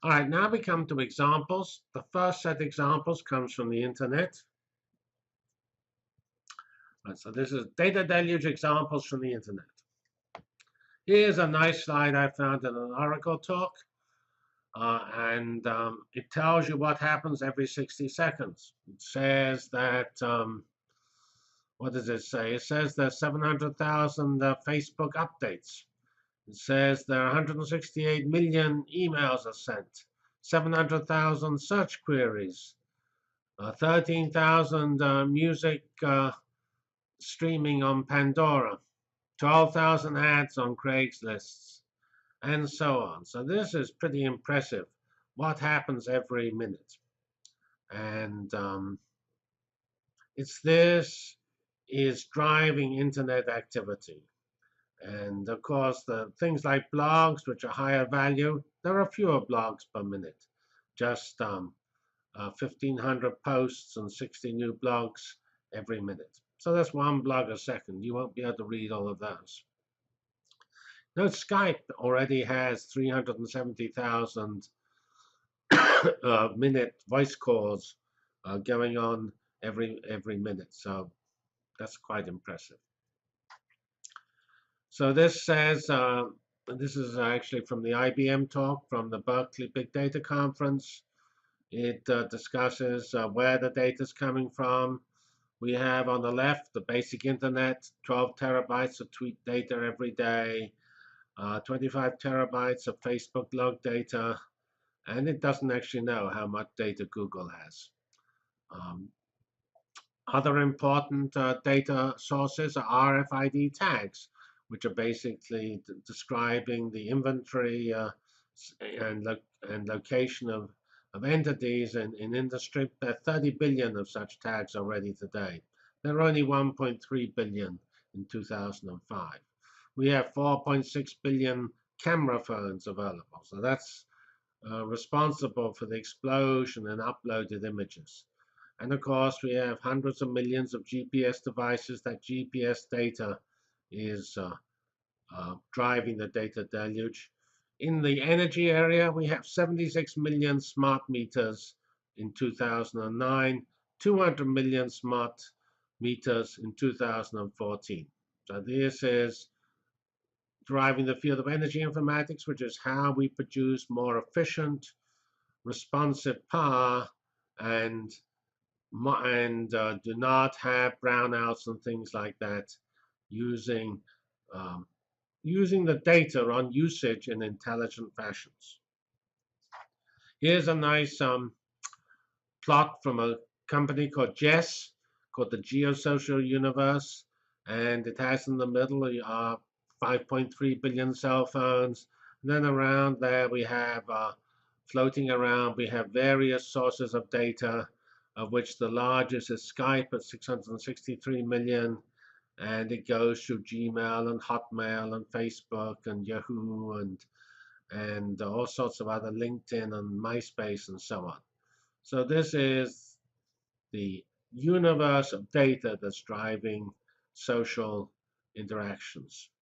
All right, now we come to examples. The first set of examples comes from the internet. Right, so this is data deluge examples from the internet. Here's a nice slide I found in an Oracle talk, and it tells you what happens every 60 seconds. It says that, what does it say? It says there's 700,000 Facebook updates. It says there are 168 million emails are sent, 700,000 search queries, 13,000 music streaming on Pandora, 12,000 ads on Craigslist, and so on. So this is pretty impressive. What happens every minute? And this is driving internet activity. And of course, the things like blogs, which are higher value, there are fewer blogs per minute, just 1,500 posts and 60 new blogs every minute. So that's one blog a second. You won't be able to read all of those. Note Skype already has 370,000 minute voice calls going on every minute. So that's quite impressive. So this says, this is actually from the IBM talk from the Berkeley Big Data Conference. It discusses where the data is coming from. We have on the left the basic internet, 12 terabytes of tweet data every day, 25 terabytes of Facebook log data, and it doesn't actually know how much data Google has. Other important data sources are RFID tags, which are basically describing the inventory and location of entities in industry. There are 30 billion of such tags already today. There are only 1.3 billion in 2005. We have 4.6 billion camera phones available. So that's responsible for the explosion in uploaded images. And of course, we have hundreds of millions of GPS devices. That GPS data is driving the data deluge. In the energy area, we have 76 million smart meters in 2009, 200 million smart meters in 2014. So this is driving the field of energy informatics, which is how we produce more efficient, responsive power and do not have brownouts and things like that, using using the data on usage in intelligent fashions. Here's a nice plot from a company called Jess, called the Geosocial Universe, and it has in the middle 5.3 billion cell phones. And then around there we have floating around, we have various sources of data, of which the largest is Skype at 663 million, and it goes through Gmail and Hotmail and Facebook and Yahoo and all sorts of other LinkedIn and MySpace and so on. So this is the universe of data that's driving social interactions.